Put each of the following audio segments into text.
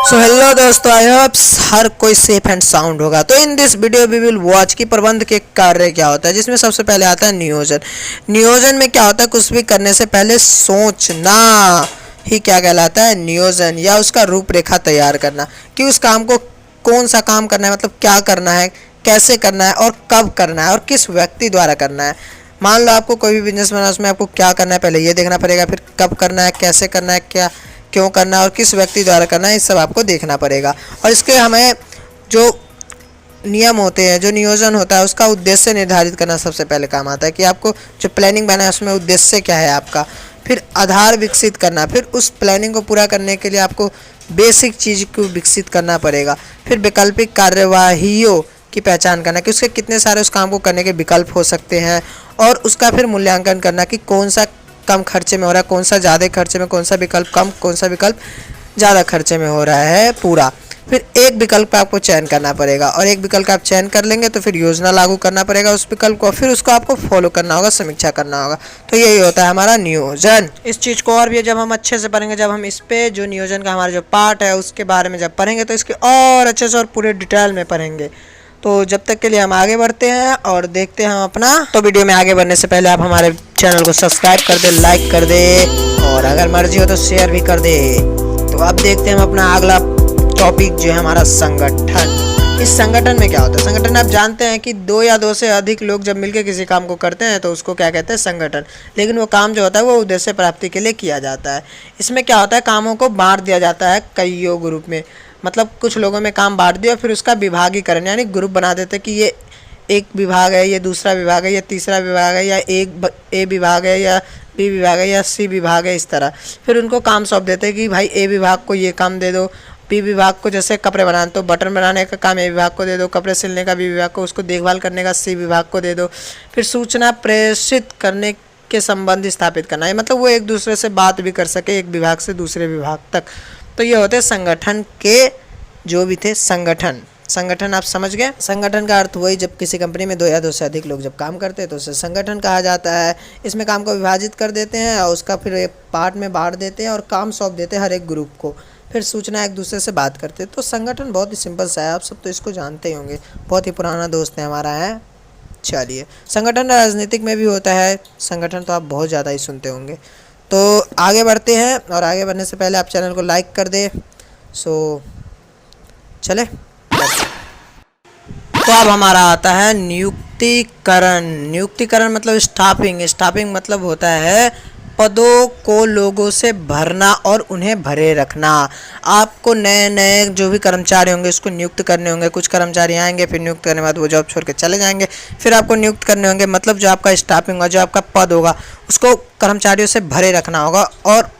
So hello दोस्तों, I hope हर कोई safe and sound होगा। तो in this video we will watch कि प्रबंध के कार्य क्या होता है, जिसमें सबसे पहले आता है नियोजन। नियोजन में क्या होता है, कुछ भी करने से पहले सोचना ही क्या कहलाता है, नियोजन, या उसका रूपरेखा तैयार करना कि उस काम को कौन सा काम करना है, मतलब क्या करना है, कैसे करना है और कब करना है और किस व्यक्ति द्वारा करना है। मान लो आपको कोई भी बिजनेस बनाना है, उसमें आपको क्या करना है पहले ये देखना पड़ेगा, फिर कब करना है, कैसे करना है, क्या क्यों करना है और किस व्यक्ति द्वारा करना है, इस सब आपको देखना पड़ेगा। और इसके हमें जो नियम होते हैं, जो नियोजन होता है, उसका उद्देश्य निर्धारित करना सबसे पहले काम आता है कि आपको जो प्लानिंग बनाना है उसमें उद्देश्य क्या है आपका। फिर आधार विकसित करना, फिर उस प्लानिंग को पूरा करने के लिए आपको बेसिक चीज़ को विकसित करना पड़ेगा। फिर वैकल्पिक कार्यवाहियों की पहचान करना कि उसके कितने सारे उस काम को करने के विकल्प हो सकते हैं, और उसका फिर मूल्यांकन करना कि कौन सा कम खर्चे में हो रहा है, कौन सा ज़्यादा खर्चे में, कौन सा विकल्प कम, कौन सा विकल्प ज़्यादा खर्चे में हो रहा है पूरा। फिर एक विकल्प का आपको चयन करना पड़ेगा, और एक विकल्प का आप चयन कर लेंगे तो फिर योजना लागू करना पड़ेगा उस विकल्प को, फिर उसको आपको फॉलो करना होगा, समीक्षा करना होगा। तो यही होता है हमारा नियोजन। इस चीज़ को और भी जब हम अच्छे से पढ़ेंगे, जब हम इस पे जो नियोजन का हमारा जो पार्ट है उसके बारे में जब पढ़ेंगे तो इसके और अच्छे से और पूरे डिटेल में पढ़ेंगे। तो जब तक के लिए हम आगे बढ़ते हैं और देखते हैं हम अपना। तो वीडियो में आगे बढ़ने से पहले आप हमारे चैनल को सब्सक्राइब कर दे, लाइक कर दे, और अगर मर्जी हो तो शेयर भी कर दे। तो अब देखते हैं हम अपना अगला टॉपिक जो है हमारा संगठन। इस संगठन में क्या होता है, संगठन आप जानते हैं कि दो या दो से अधिक लोग जब मिलकर किसी काम को करते हैं तो उसको क्या कहते हैं, संगठन। लेकिन वो काम जो होता है वो उद्देश्य प्राप्ति के लिए किया जाता है। इसमें क्या होता है, कामों को बांट दिया जाता है कईयों ग्रुप में, मतलब कुछ लोगों में काम बांट दिया, फिर उसका विभागीकरण यानी ग्रुप बना देते कि ये एक विभाग है, ये दूसरा विभाग है, ये तीसरा विभाग है, या एक ए विभाग है, या बी विभाग है, या सी विभाग है। इस तरह फिर उनको काम सौंप देते हैं कि भाई ए विभाग को ये काम दे दो, बी विभाग को जैसे कपड़े बनाने तो बटन बनाने का काम ए विभाग को दे दो, कपड़े सिलने का बी विभाग को, उसको देखभाल करने का सी विभाग को दे दो। फिर सूचना प्रेषित करने के संबंध स्थापित करना है, मतलब वो एक दूसरे से बात भी कर सके एक विभाग से दूसरे विभाग तक। तो ये होते संगठन के जो भी थे संगठन। संगठन आप समझ गए। संगठन का अर्थ वही, जब किसी कंपनी में दो या दो से अधिक लोग जब काम करते हैं तो उसे संगठन कहा जाता है। इसमें काम को विभाजित कर देते हैं और उसका फिर एक पार्ट में बांट देते हैं और काम सौंप देते हैं हर एक ग्रुप को, फिर सूचना एक दूसरे से बात करते हैं। तो संगठन बहुत ही सिंपल सा है, आप सब तो इसको जानते ही होंगे, बहुत ही पुराना दोस्त है हमारा है। चलिए, संगठन राजनीतिक में भी होता है संगठन, तो आप बहुत ज़्यादा ही सुनते होंगे। तो आगे बढ़ते हैं, और आगे बढ़ने से पहले आप चैनल को लाइक कर दे। सो चले, तो अब हमारा आता है नियुक्तिकरण। नियुक्तिकरण मतलब स्टाफिंग। स्टाफिंग मतलब होता है पदों को लोगों से भरना और उन्हें भरे रखना। आपको नए नए जो भी कर्मचारी होंगे उसको नियुक्त करने होंगे। कुछ कर्मचारी आएंगे, फिर नियुक्त करने के बाद वो जॉब छोड़ के चले जाएंगे, फिर आपको नियुक्त करने होंगे। मतलब जो आपका स्टाफिंग होगा, जो आपका पद होगा, उसको कर्मचारियों से भरे रखना होगा और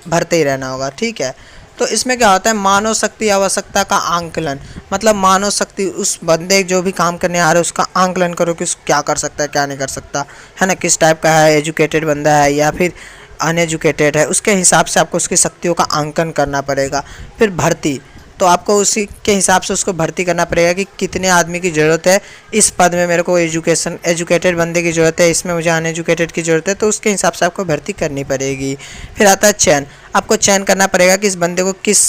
भरते ही रहना होगा, ठीक है। तो इसमें क्या होता है, मानव शक्ति आवश्यकता का आंकलन। मतलब मानव शक्ति, उस बंदे जो भी काम करने आ रहे हैं उसका आंकलन करो कि क्या कर सकता है, क्या नहीं कर सकता है ना, किस टाइप का है, एजुकेटेड बंदा है या फिर अनएजुकेटेड है, उसके हिसाब से आपको उसकी शक्तियों का आंकलन करना पड़ेगा। फिर भर्ती, तो आपको उसी के हिसाब से उसको भर्ती करना पड़ेगा कि कितने आदमी की ज़रूरत है, इस पद में मेरे को एजुकेटेड बंदे की ज़रूरत है, इसमें मुझे अनएजुकेटेड की ज़रूरत है, तो उसके हिसाब से आपको भर्ती करनी पड़ेगी। फिर आता है चयन। आपको चयन करना पड़ेगा कि इस बंदे को किस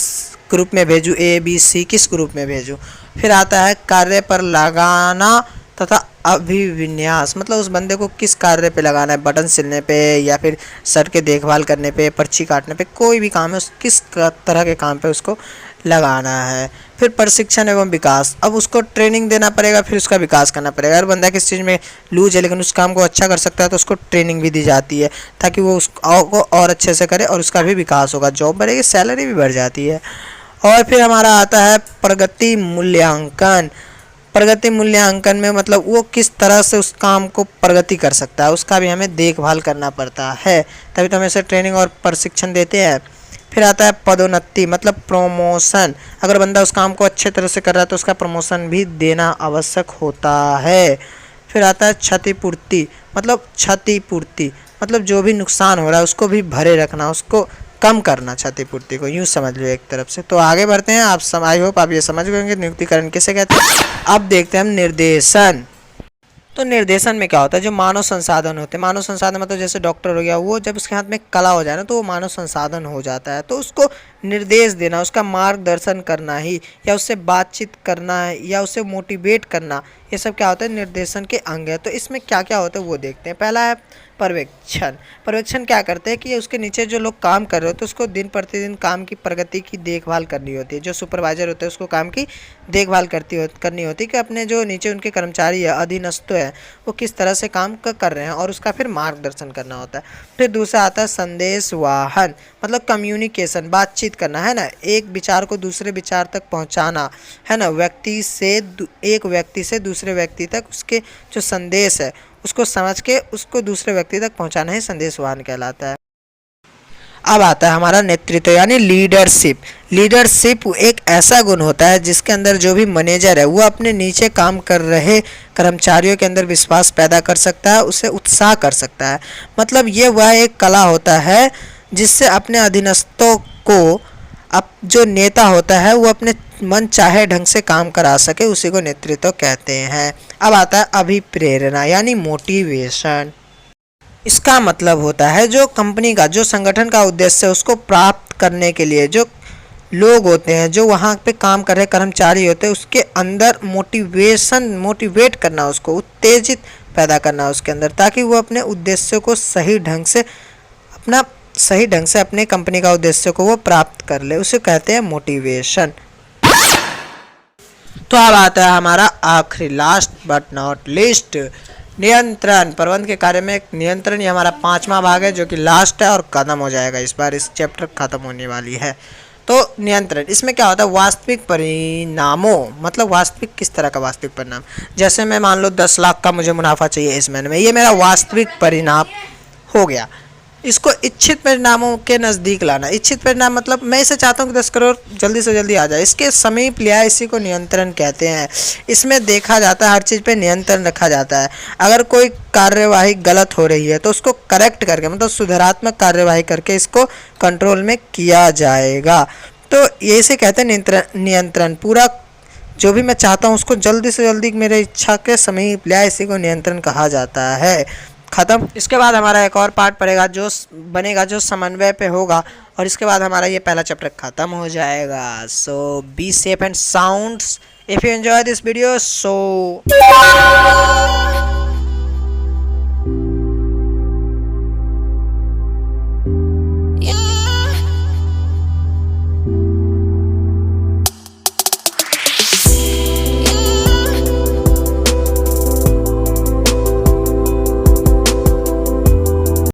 ग्रुप में भेजूँ, ए बी सी किस ग्रुप में भेजूँ। फिर आता है कार्य पर लगाना तथा अभिविन्यास। मतलब उस बंदे को किस कार्य पे लगाना है, बटन सिलने पे या फिर सर के देखभाल करने पे, पर्ची काटने पे, कोई भी काम है उस किस तरह के काम पे उसको लगाना है। फिर प्रशिक्षण एवं विकास। अब उसको ट्रेनिंग देना पड़ेगा, फिर उसका विकास करना पड़ेगा। अगर बंदा किस चीज़ में लूज है लेकिन उस काम को अच्छा कर सकता है तो उसको ट्रेनिंग भी दी जाती है ताकि वो उसको और अच्छे से करे और उसका भी विकास होगा, जॉब बढ़ेगी, सैलरी भी बढ़ जाती है। और फिर हमारा आता है प्रगति मूल्यांकन। प्रगति मूल्यांकन में मतलब वो किस तरह से उस काम को प्रगति कर सकता है, उसका भी हमें देखभाल करना पड़ता है, तभी तो हमें से ट्रेनिंग और प्रशिक्षण देते हैं। फिर आता है पदोन्नति, मतलब प्रमोशन। अगर बंदा उस काम को अच्छे तरह से कर रहा है तो उसका प्रमोशन भी देना आवश्यक होता है। फिर आता है क्षतिपूर्ति, मतलब क्षतिपूर्ति मतलब जो भी नुकसान हो रहा है उसको भी भरे रखना, उसको कम करना, क्षतिपूर्ति को यूँ समझ लो एक तरफ से। तो आगे बढ़ते हैं। आई होप आप ये समझ गए होंगे नियुक्तिकरण किसे कहते हैं। अब देखते हैं हम निर्देशन। तो निर्देशन में क्या होता है, जो मानव संसाधन होते हैं, मानव संसाधन मतलब जैसे डॉक्टर हो गया, वो जब उसके हाथ में कला हो जाए ना तो वो मानव संसाधन हो जाता है। तो उसको निर्देश देना, उसका मार्गदर्शन करना ही, या उससे बातचीत करना है, या उसे मोटिवेट करना, ये सब क्या होता है, निर्देशन के अंग है। तो इसमें क्या क्या होता है वो देखते हैं। पहला है पर्यवेक्षण। पर्यवेक्षण क्या करते हैं कि उसके नीचे जो लोग काम कर रहे होते हैं उसको दिन प्रतिदिन काम की प्रगति की देखभाल करनी होती है। जो सुपरवाइजर होते हैं उसको काम की देखभाल करनी होती है कि अपने जो नीचे उनके कर्मचारी है, अधीनस्थ है, वो किस तरह से काम कर रहे हैं, और उसका फिर मार्गदर्शन करना होता है। फिर दूसरा आता है संदेश वाहन, मतलब कम्युनिकेशन, बातचीत करना है ना, एक विचार को दूसरे विचार तक पहुंचाना है ना, एक व्यक्ति से दूसरे व्यक्ति तक उसके जो संदेश है उसको समझ के उसको दूसरे व्यक्ति तक पहुंचाना ही संदेशवाहन कहलाता है। अब आता है हमारा नेतृत्व यानी लीडरशिप। लीडरशिप एक ऐसा गुण होता है जिसके अंदर जो भी मैनेजर है वो अपने नीचे काम कर रहे कर्मचारियों के अंदर विश्वास पैदा कर सकता है, उसे उत्साह कर सकता है। मतलब ये वह एक कला होता है जिससे अपने अधीनस्थों को अब जो नेता होता है वो अपने मन चाहे ढंग से काम करा सके, उसी को नेतृत्व कहते हैं। अब आता है अभिप्रेरणा यानी मोटिवेशन। इसका मतलब होता है जो कंपनी का, जो संगठन का उद्देश्य है उसको प्राप्त करने के लिए जो लोग होते हैं, जो वहाँ पे काम कर रहे कर्मचारी होते हैं, उसके अंदर मोटिवेट करना, उसको उत्तेजित पैदा करना उसके अंदर, ताकि वो अपने उद्देश्य को सही ढंग से अपने कंपनी का उद्देश्य को वो प्राप्त कर ले, उसे कहते हैं मोटिवेशन। तो अब आता है हमारा आखिरी, लास्ट बट नॉट लिस्ट, नियंत्रण। प्रबंध के कार्य में एक नियंत्रण, ये हमारा 5वां भाग है जो कि लास्ट है और खत्म हो जाएगा, इस बार इस चैप्टर खत्म होने वाली है। तो नियंत्रण, इसमें क्या होता है, वास्तविक परिणामों, मतलब वास्तविक किस तरह का वास्तविक परिणाम, जैसे मैं मान लो 10 लाख का मुझे मुनाफा चाहिए इस महीने में, ये मेरा वास्तविक परिणाम हो गया। इसको इच्छित परिणामों के नज़दीक लाना, इच्छित परिणाम मतलब मैं इसे चाहता हूँ कि 10 करोड़ जल्दी से जल्दी आ जाए, इसके समीप लिया, इसी को नियंत्रण कहते हैं। इसमें देखा जाता है, हर चीज़ पे नियंत्रण रखा जाता है। अगर कोई कार्यवाही गलत हो रही है तो उसको करेक्ट करके, मतलब सुधारात्मक कार्यवाही करके इसको कंट्रोल में किया जाएगा। तो ये इसे कहते हैं नियंत्रण। पूरा जो भी मैं चाहता हूँ उसको जल्दी से जल्दी मेरे इच्छा के समीप लिया, इसी को नियंत्रण कहा जाता है। ख़त्म। इसके बाद हमारा एक और पार्ट पड़ेगा जो बनेगा, जो समन्वय पे होगा, और इसके बाद हमारा ये पहला चैप्टर ख़त्म हो जाएगा। So be safe and sounds if you enjoy this video. So